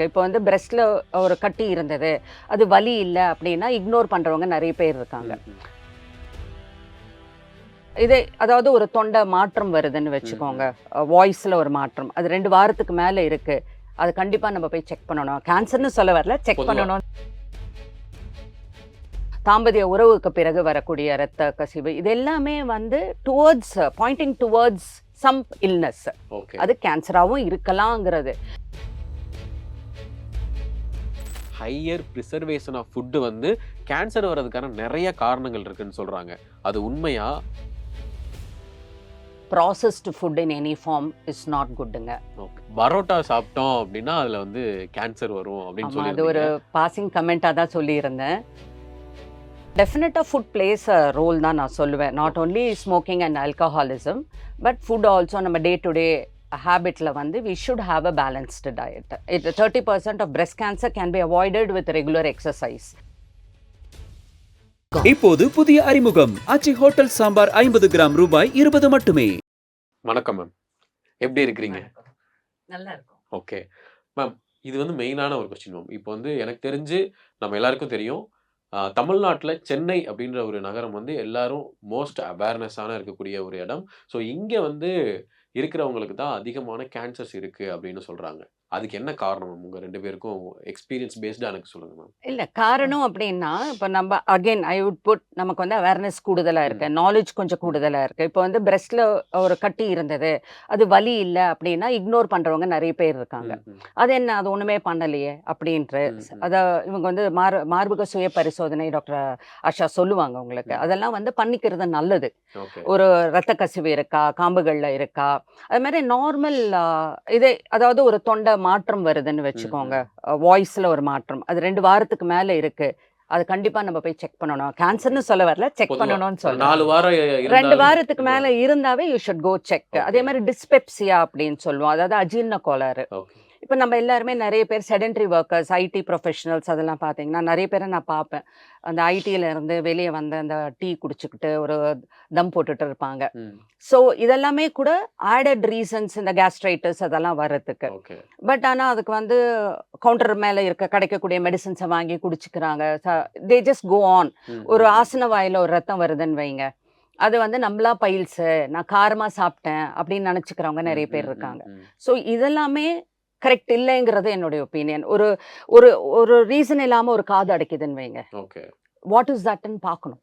இருக்குது. இப்போ வந்து பிரெஸ்ட்டில் ஒரு கட்டி இருந்தது, அது வலி இல்லை அப்படின்னா இக்னோர் பண்ணுறவங்க நிறைய பேர் இருக்காங்க. இதே அதாவது ஒரு தொண்டை மாற்றம் வருதுன்னு வச்சுக்கோங்க, வாய்ஸில் ஒரு மாற்றம், அது 2 வாரத்துக்கு மேலே இருக்குது, அது கண்டிப்பாக நம்ம போய் செக் பண்ணணும். கேன்சர்னு சொல்ல வரல, செக் பண்ணணும். தாம்பதிய உறவுக்கு பிறகு வரக்கூடிய இரத்த கசிவு, இது எல்லாமே வந்து பாயிண்டிங் டுவர்ட்ஸ் சம் இல்னஸ். அது கேன்சராகவும் இருக்கலாங்கிறது. ஹையர் ப்ரிசர்வேஷன் ஆஃப் ஃபுட்டு வந்து கேன்சர் வர்றதுக்கான நிறைய காரணங்கள் இருக்குன்னு சொல்றாங்க. அது உண்மையா? Processed food in any form is not குட்டுங்க. பரோட்டா சாப்பிட்டோம் அப்படின்னா அதுல வந்து கேன்சர் வரும் அப்படின்னு சொல்லி அது ஒரு பாசிங் கமெண்ட்டாக தான் சொல்லியிருந்தேன். டெஃபினட்டாக ஃபுட் பிளேஸ் அ ரோல் தான் நான் சொல்லுவேன். Not only smoking and alcoholism, but food also நம்ம டே டு டே ஹேபிட்டில் வந்து we should have a balanced diet. 30% of breast cancer can be avoided with regular exercise. இப்போது புதிய அறிமுகம் ஆச்சி ஹோட்டல் சாம்பார் 50 கிராம் ரூபாய் 20 மட்டுமே. வணக்கம் மேம், எப்படி இருக்கிறீங்க? நல்லா இருக்கும். ஓகே மேம், இது வந்து மெயினான ஒரு கொஸ்டின் மேம். இப்போ வந்து எனக்கு தெரிஞ்சு நம்ம எல்லாருக்கும் தெரியும், தமிழ்நாட்டில் சென்னை அப்படின்ற ஒரு நகரம் வந்து எல்லாரும் மோஸ்ட் அவேர்னஸான இருக்கக்கூடிய ஒரு இடம். ஸோ இங்கே வந்து இருக்கிறவங்களுக்கு தான் அதிகமான கேன்சர்ஸ் இருக்குது அப்படின்னு சொல்கிறாங்க. அதுக்கு என்ன காரணம் மேம்? உங்கள் 2 பேருக்கும் எக்ஸ்பீரியன்ஸ் பேஸ்டாக எனக்கு சொல்லுங்கள் மேம். இல்லை, காரணம் அப்படின்னா இப்போ நம்ம அகெயின் ஐ வுட் புட், நமக்கு வந்து அவேர்னஸ் கூடுதலாக இருக்குது, நாலேஜ் கொஞ்சம் கூடுதலாக இருக்குது. இப்போ வந்து பிரெஸ்ட்டில் ஒரு கட்டி இருந்தது, அது வலி இல்லை அப்படின்னா இக்னோர் பண்ணுறவங்க நிறைய பேர் இருக்காங்க. அது என்ன, அது ஒன்றுமே பண்ணலையே அப்படின்ட்டு. அதை இவங்க வந்து மார்பக சுய பரிசோதனை டாக்டர் ஆஷா சொல்லுவாங்க உங்களுக்கு. அதெல்லாம் வந்து பண்ணிக்கிறது நல்லது. ஒரு இரத்த கசிவு இருக்கா, காம்புகளில் இருக்கா, அது மாதிரி நார்மல் இதே அதாவது ஒரு தொண்டை மாற்றம் வருதுன்னு வச்சுக்கோங்க, வாய்ஸில் ஒரு மாற்றம், அது 2 வாரத்துக்கு மேலே இருக்குது, அது கண்டிப்பாக நம்ம போய் செக் பண்ணணும். கேன்சர்னு சொல்ல வரல, செக் பண்ணணும்னு சொல்ல. 4 வாரம் 2 வாரத்துக்கு மேலே இருந்தாவே யூ ஷுட் கோ செக். அதே மாதிரி டிஸ்பெப்சியா அப்படின்னு சொல்லுவோம், அதாவது அஜீரண கோளாறு. இப்போ நம்ம எல்லாருமே நிறைய பேர் செடென்ட்ரி ஒர்க்கர்ஸ், ஐடி ப்ரொஃபஷனல்ஸ், அதெல்லாம் பார்த்தீங்கன்னா நிறைய பேரை நான் பார்ப்பேன். அந்த ஐடியில் இருந்து வெளியே வந்து அந்த டீ குடிச்சுக்கிட்டு ஒரு தம் போட்டுட்டு இருப்பாங்க. ஸோ இதெல்லாமே கூட ஆடட் ரீசன்ஸ் இந்த கேஸ்ட்ரைட்டிஸ் அதெல்லாம் வர்றதுக்கு. பட் ஆனால் அதுக்கு வந்து கவுண்டர் மேலே கிடைக்கக்கூடிய மெடிசன்ஸை வாங்கி குடிச்சுக்கிறாங்க. They just go on. ஒரு ஆசன வாயில் ஒரு ரத்தம் வருதுன்னு வைங்க, அது வந்து நம்மளா பைல்ஸு, நான் காரமாக சாப்பிட்டேன் அப்படின்னு நினச்சிக்கிறவங்க நிறைய பேர் இருக்காங்க. ஸோ இதெல்லாமே கரெக்ட் இல்லைங்கிறது என்னுடைய ஒப்பீனியன். ஒரு ஒரு ஒரு ரீசன் இல்லாமல் ஒரு காது அடைக்குதுன்னு வைங்க, வாட் இஸ் தட்னு பார்க்கணும்.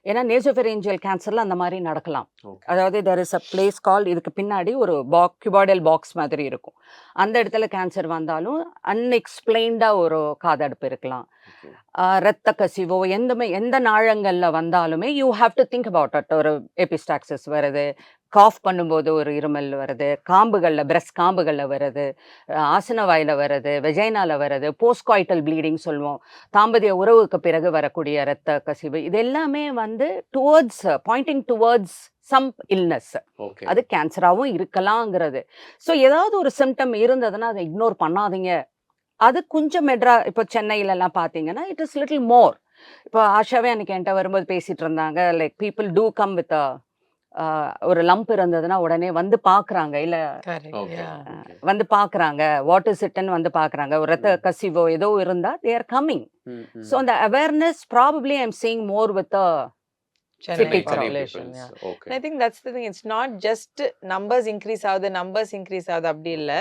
ஏன்னா நேசோஃபெரிஞ்சியல் கேன்சரில் அந்த மாதிரி நடக்கலாம். அதாவது தெர் இஸ் அ பிளேஸ் கால், இதுக்கு பின்னாடி ஒரு கியூபாய்டல் பாக்ஸ் மாதிரி இருக்கும், அந்த இடத்துல கேன்சர் வந்தாலும் அன்எக்ஸ்பிளைன்டாக ஒரு காதடுப்பு இருக்கலாம். இரத்த கசிவோ எந்த நாழங்களில் வந்தாலுமே you have to think about it. ஒரு எபிஸ்டாக்சிஸ் வருது, காஃப் பண்ணும்போது ஒரு இருமல் வருது, காம்புகளில் பிரெஸ்ட் காம்புகளில் வருது, ஆசன வாயில் வருது, வெஜைனால வருது, போஸ்ட்காய்டல் ப்ளீடிங் சொல்லுவோம், தாம்பதிய உறவுக்கு பிறகு வரக்கூடிய இரத்த கசிவு, இது எல்லாமே வந்து பாயிண்டிங் டுவர்ட்ஸ் சம் இல்னஸ். அது கேன்சராகவும் இருக்கலாங்கிறது. ஸோ ஏதாவது ஒரு சிம்டம் இருந்ததுன்னா அதை இக்னோர் பண்ணாதீங்க. அது கொஞ்சம் இப்போ சென்னையிலலாம் பார்த்தீங்கன்னா இட் இஸ் லிட்டில் மோர். இப்போ ஆஷாவே அன்னைக்கு என்கிட்ட வரும்போது பேசிகிட்டு இருந்தாங்க, like people do come with ஒரு லம்ப் இருந்ததுன்னா உடனே வந்து பார்க்குறாங்க, இல்லை வந்து பார்க்குறாங்க, வாட் இஸ் இட்னு வந்து பார்க்குறாங்க, ஒரு ரத்த கசிவோ ஏதோ இருந்தால் தே ஆர் கம்மிங். ஸோ அந்த awareness probably I am seeing more with Chennai population. And I think that's the thing. It's not just numbers increase how the numbers increase how the abdi illa.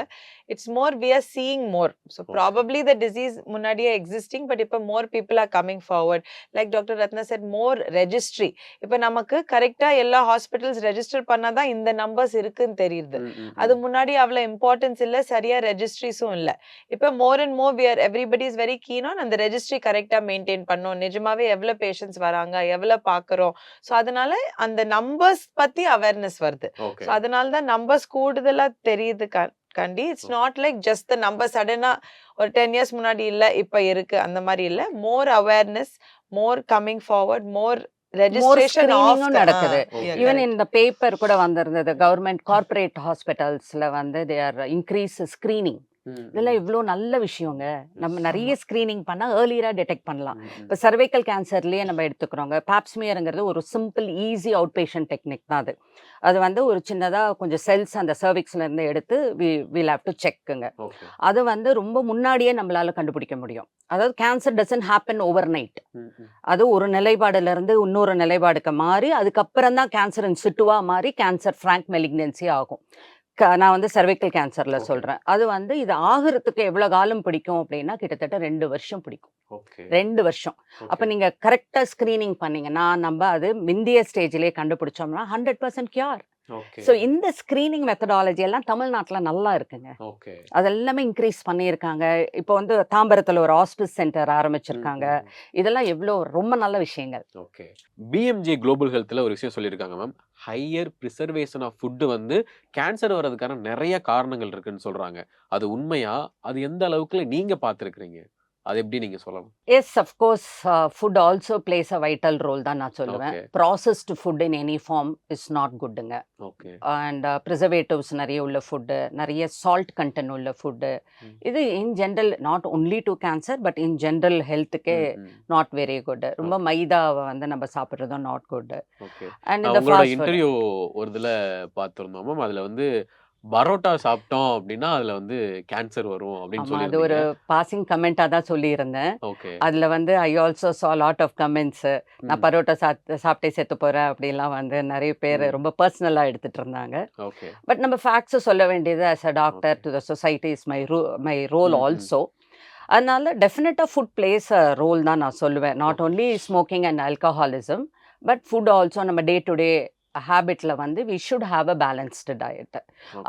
It's more we are seeing more. So probably the disease munadiya existing, but if more people are coming forward, like Dr. Ratna said, more registry. If namakku correct ah ella hospitals register panna da இந்த numbers irukku theriyudhu. அது முன்னாடி avla importance illa, சரியா registries illa. If more and more we are, everybody is very keen on and the registry correct ah maintain பண்ணோம், நிஜமாவே எவ்வளவு patients வராங்க, எவ்வளவு பார்க்கறோம். ஸோ அதனால அந்த நம்பர்ஸ் பத்தி அவேர்னஸ் வருது. ஸோ அதனால தான் நம்பர்ஸ் கூடுதலா தெரியுது கண்டி. It's not like just the number சடனா ஒரு 10 இயர்ஸ் முன்னாடி இல்ல இப்ப இருக்கு அந்த மாதிரி இல்ல. மோர் அவேர்னஸ், மோர் கம்மிங் ஃபார்வர்ட், மோர் ரெஜிஸ்ட்ரேஷன் நடக்குது. ஈவன் இந்த பேப்பர் கூட வந்திருந்தது, கவர்மெண்ட் கார்பரேட் ஹாஸ்பிட்டல்ஸ்ல வந்து தே ஆர் இன்க்ரீஸ் ஸ்கிரீனிங். இதெல்லாம் இவ்வளோ நல்ல விஷயங்க. நம்ம நிறைய ஸ்க்ரீனிங் பண்ணால் ஏர்லியராக டிடெக்ட் பண்ணலாம். இப்போ சர்வைக்கல் கேன்சர்லேயே நம்ம எடுத்துக்கிறோங்க, பாப்ஸ்மியருங்கிறது ஒரு simple easy out patient technique தான் அது. அது வந்து ஒரு சின்னதாக கொஞ்சம் செல்ஸ் அந்த சர்விக்ஸ்லேருந்து எடுத்து வில் ஹேவ் டு செக்குங்க. அது வந்து ரொம்ப முன்னாடியே நம்மளால கண்டுபிடிக்க முடியும். அதாவது cancer doesn't happen over night. அது ஒரு நிலைப்பாடுல இருந்து இன்னொரு நிலைப்பாடுக்கு மாறி அதுக்கப்புறம் தான் கேன்சர் இன் சிட்டுவா மாறி கேன்சர் ஃப்ராங்க் மெலிக்னன்சி ஆகும். நான் வந்து சர்வைக்கல் கேன்சர்ல சொல்றேன். அது வந்து இது ஆகிறதுக்கு எவ்வளவு காலம் பிடிக்கும் அப்படின்னா கிட்டத்தட்ட 2 வருஷம் பிடிக்கும். 2 வருஷம். அப்ப நீங்க கரெக்டா ஸ்கிரீனிங் பண்ணீங்கன்னா நம்ம அது முந்தைய ஸ்டேஜ்லயே கண்டுபிடிச்சோம்னா 100% கியூர். ஸோ இந்த ஸ்க்ரீனிங் மெத்தடாலஜி எல்லாம் தமிழ்நாட்டில் நல்லா இருக்குங்க. அதெல்லாமே இன்க்ரீஸ் பண்ணியிருக்காங்க. இப்போ வந்து தாம்பரத்தில் ஒரு ஹாஸ்பிஸ் சென்டர் ஆரம்பிச்சிருக்காங்க. இதெல்லாம் எவ்வளோ ரொம்ப நல்ல விஷயங்கள். ஓகே. பிஎம்ஜே குளோபல் ஹெல்த்தில் ஒரு விஷயம் சொல்லியிருக்காங்க ma'am. Higher preservation of food வந்து கேன்சர் வர்றதுக்கான நிறைய காரணங்கள் இருக்குன்னு சொல்கிறாங்க. அது உண்மையா? அது எந்த அளவுக்கு நீங்கள் பார்த்துருக்குறீங்க? அது எப்படி நீங்க சொல்லலாம்? Yes, of course food also plays a vital role தான் நான் சொல்லுவேன். Processed food in any form is not குட்டுங்க. ஓகே. அண்ட் ப்ரிசர்வேட்டிவ்ஸ் நிறைய உள்ள ஃபுட்டு, நிறைய சால்ட் கண்டென்ட் உள்ள ஃபுட்டு, இது in general not only to cancer but in general ஹெல்த்துக்கே நாட் வெரி குட். ரொம்ப மைதாவை வந்து நம்ம சாப்பிட்றதும் நாட் குட். அண்ட் இந்த இன்டர்வியூ ஒரு இதில் பார்த்துருந்தோம் மேம். அதில் வந்து பரோட்டா சாப்பிட்டோம் அப்படின்னா அதுல வந்து கேன்சர் வரும் அப்படின்னு சொல்லி அது ஒரு பாசிங் கமெண்டா தான் சொல்லியிருந்தேன். அதுல வந்து I also saw lot of comments. நான் பரோட்டா சாப்பிட்டே செத்து போறேன் அப்படிலாம் வந்து நிறைய பேர் ரொம்ப பர்சனலா எடுத்துட்டு இருந்தாங்க. பட் நம்ம ஃபேக்ட்ஸ் சொல்ல வேண்டியது as a doctor to the society is my role also. அதனால டெஃபினட்டாக ஃபுட் பிளேஸ் அ ரோல் தான் நான் சொல்லுவேன். Not only smoking and alcoholism but food also நம்ம டே டு டே ஹேபிட்ல வந்து we should have a balanced diet.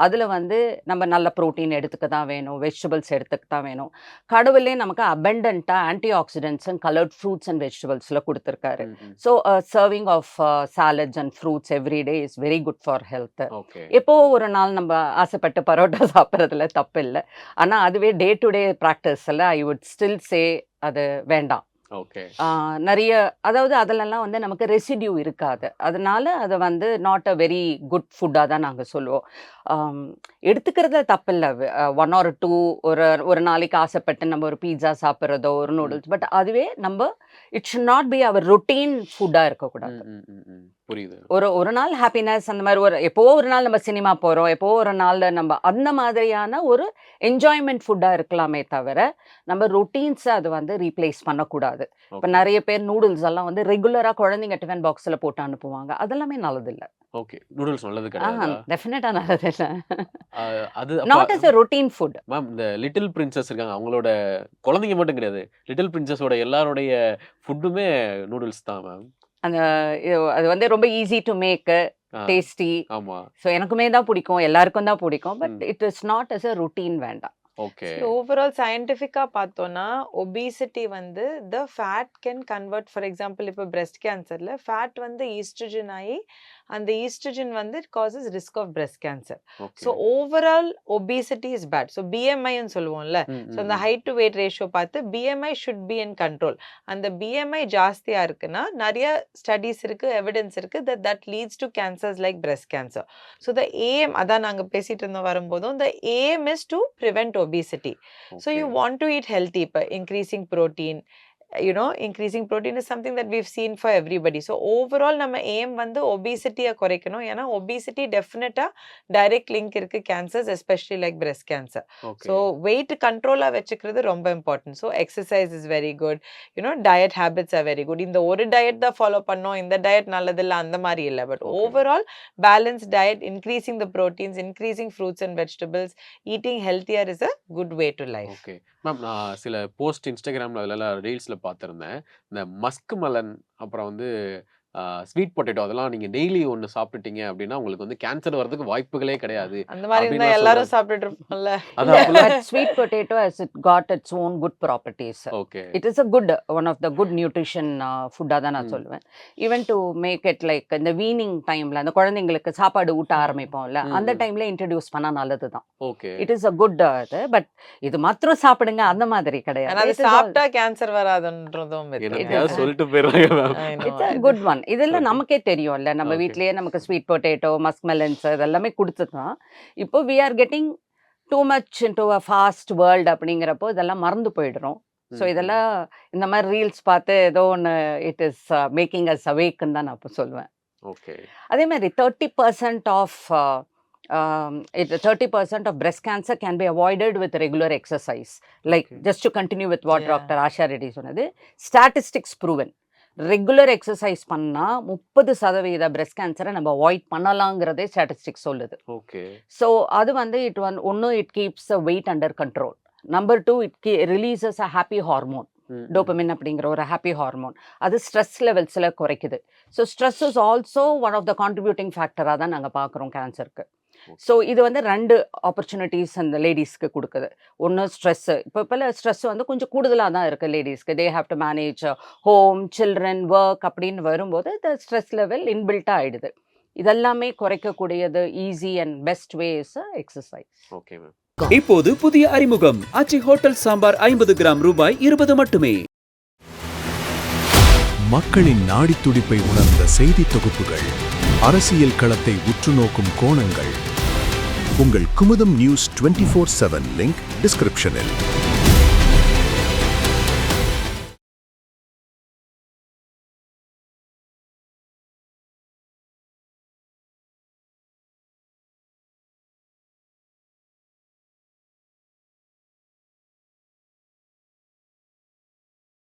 அதில் வந்து நம்ம நல்ல ப்ரோட்டீன் எடுத்துக்க தான் வேணும், வெஜிடபிள்ஸ் எடுத்துக்க தான் வேணும். கடவுளே நமக்கு அபண்டண்ட்டாக antioxidants and coloured fruits and வெஜிடபிள்ஸில் கொடுத்துருக்காரு. So serving of salads and fruits every day is very good for health. எப்போ ஒரு நாள் நம்ம ஆசைப்பட்டு பரோட்டா சாப்பிட்றதுல தப்பு இல்லை. ஆனால் அதுவே டே டு டே ப்ராக்டிஸில் ஐ வுட் ஸ்டில் சே அது வேண்டாம். நிறைய அதாவது அதிலெல்லாம் வந்து நமக்கு ரெசிடியூ இருக்காது. அதனால அதை வந்து நாட் அ வெரி குட் ஃபுட்டாக தான் நாங்கள் சொல்லுவோம். எடுத்துக்கிறதுல தப்பில்லை. 1 or 2 ஒரு நாளைக்கு ஆசைப்பட்டு நம்ம ஒரு பீட்சா சாப்பிட்றதோ ஒரு நூடுல்ஸ், பட் அதுவே நம்ம it should not be our routine ஃபுட்டாக இருக்கக்கூடாது. புரியுது. ஒரு நாள் ஹாப்பினஸ் அந்த மாதிரி எப்போ ஒரு நாள் நம்ம சினிமா போகிறோம், எப்போ ஒரு நாள் நம்ம அந்த மாதிரியான ஒரு என்ஜாய்மெண்ட் ஃபுட்டாக இருக்கலாமே தவிர நம்ம ரொட்டீன்ஸை அது வந்து ரீப்ளேஸ் பண்ணக்கூடாது. இப்போ நிறைய பேர் நூடுல்ஸ் எல்லாம் வந்து ரெகுலராக குழந்தைங்க டிஃபன் பாக்ஸில் போட்டு அனுப்புவாங்க. அதெல்லாமே நல்லதில்லை. ஓகே. நூடுல்ஸ் நல்லது கிடையாது. டெஃபினட்டா நல்லதில்லை. அது not as a routine food. Ma'am இந்த லிட்டில் பிரின்சஸ் இருக்காங்க, அவங்களோட குழந்தைங்க மட்டும் கிடையாது, லிட்டில் பிரின்சஸோட எல்லாருடைய ஃபுட்டுமே நூடுல்ஸ் தான் மேம். அது வந்து ரொம்ப ஈஸி டு மேக், டேஸ்டி. ஆமா. ஸோ எனக்குமே தான் பிடிக்கும், எல்லாருக்கும் தான் பிடிக்கும். But it is not as a routine வேண்டாம். ஓவரால் சயின்டிஃபிக்கா பார்த்தோம்னா ஒபிசிட்டி வந்து the fat can convert. For example இப்போ பிரெஸ்ட் கேன்சர்ல ஃபேட் வந்து ஈஸ்ட்ரஜன் ஆகி அந்த ஈஸ்ட்ரஜன் வந்து it causes risk of breast cancer. So overall obesity is bad. So பிஎம்ஐன்னு சொல்லுவோம்ல, ஸோ அந்த ஹைட் டு வெயிட் ரேஷியோ பார்த்து BMI should be in control. அந்த பிஎம்ஐ ஜாஸ்தியா இருக்குன்னா நிறைய ஸ்டடீஸ் இருக்கு, எவிடன்ஸ் இருக்கு that leads to cancers like breast cancer. So the aim அதான் நாங்க பேசிட்டு இருந்தோம் வரும்போதும், the aim is to prevent obesity. So you want to eat healthy, but increasing protein, increasing protein is something that we've seen for everybody. So overall நம்ம aim வந்து obesity-ய குறைக்கணும். ஏன்னா obesity definitely direct link இருக்கு cancers, especially like breast cancer. So weight control-ஆ வச்சுக்கிறது ரொம்ப important. So exercise is very good. Diet habits are very good. இந்த ஒரு diet தான் follow பண்ணோம், இந்த diet நல்லதில்லை அந்த மாதிரி இல்லை. But overall balanced diet, increasing the proteins, increasing fruits and vegetables, eating healthier is a good way to life. Okay. Ma'am நான் சில போஸ்ட் இன்ஸ்டாகிராமில் அதிலலாம் ரீல்ஸில் பார்த்துருந்தேன். இந்த மஸ்க் மெலன் அப்புறம் வந்து ஸ்வீட் பொட்டேட்டோ அதெல்லாம் நீங்கள் டெய்லி ஒன்று சாப்பிட்டுட்டீங்க அப்படின்னா உங்களுக்கு வந்து கேன்சர் வர்றதுக்கு வாய்ப்புகளே கிடையாது. அந்த மாதிரி இருந்தா எல்லாரும் சாப்பிட்டுட்டு இருப்போம்ல. Sweet potato has it got its own good properties. Okay. It is a good one of the good nutrition food தான் நான் சொல்லுவேன். Even to make it like இந்த வீனிங் டைம்ல அந்த குழந்தைங்களுக்கு சாப்பாடு ஊட்ட ஆரம்பிப்போம்ல, அந்த டைம்ல இன்ட்ரடியூஸ் பண்ணா நல்லதுதான். Okay. It is a good but இது மாத்திரம் சாப்பிடுங்க அந்த மாதிரி கிடையாது. அது சாப்பிட்டா கேன்சர் வராதுன்றதும் சொல்லிட்டு போயிடுறாங்க. It's a good one. இதெல்லாம் நமக்கே தெரியும்ல, நம்ம வீட்லயே நமக்கு ஸ்வீட் பொட்டேட்டோ, மஸ்க் மெலன்ஸ் இதெல்லாமே கொடுத்துதான் இப்போ we are getting too much into a fast world அப்படிங்கிறப்போ இதெல்லாம் மறந்து போயிடுறோம். ஸோ இதெல்லாம் இந்த மாதிரி ரீல்ஸ் பார்த்து ஏதோ ஒன்று இட் இஸ் மேக்கிங் அஸ் அவேக்குன்னு தான் நான் இப்போ சொல்லுவேன். ஓகே. அதே மாதிரி 30% of 30% of breast cancer can be avoided with regular exercise. Like, Okay. just to continue with what Yeah. Dr. Asha Reddy சொன்னது, statistics proven. ரெகுலர் எக்ஸசைஸ் பண்ணா 30% பிரஸ்ட் கேன்சரை நம்ம அவாய்ட் பண்ணலாங்கிறதே ஸ்டாட்டிஸ்டிக்ஸ் சொல்லுது. ஓகே. ஸோ அது வந்து ஒன்று it keeps the weight under control. Number 2 it releases a happy hormone, dopamine அப்படிங்கிற ஒரு ஹாப்பி ஹார்மோன். அது ஸ்ட்ரெஸ் லெவல்ஸில் குறைக்குது. So stress is also one of the contributing ஃபேக்டராக தான் நாங்கள் பார்க்குறோம் கேன்சருக்கு. ஸோ இது வந்து 2 ஆப்பர்ச்சுனிட்டிஸ் அந்த லேடிஸ்க்கு கொடுக்குது. ஒன்று ஸ்ட்ரெஸ்ஸு, இப்போ ஸ்ட்ரெஸ் வந்து கொஞ்சம் கூடுதலாக தான் இருக்குது லேடிஸ்க்கு. They have to manage home, children, work அப்படின்னு வரும்போது இந்த ஸ்ட்ரெஸ் லெவல் இன்பில்ட்டாக ஆகிடுது. இதெல்லாமே குறைக்கக்கூடியது easy and best way is exercise. Okay ma'am. இப்போது புதிய அறிமுகம் ஆச்சி ஹோட்டல் சாம்பார் 50 கிராம் ரூபாய் 20 மட்டுமே. மக்களின் நாடித் துடிப்பை உணர்ந்த செய்தி தொகுப்புகள், அரசியல் களத்தை உற்றுநோக்கும் கோணங்கள். உங்கள் குமுதம் நியூஸ் 24/7 லிங்க் டிஸ்கிரிப்ஷனில்.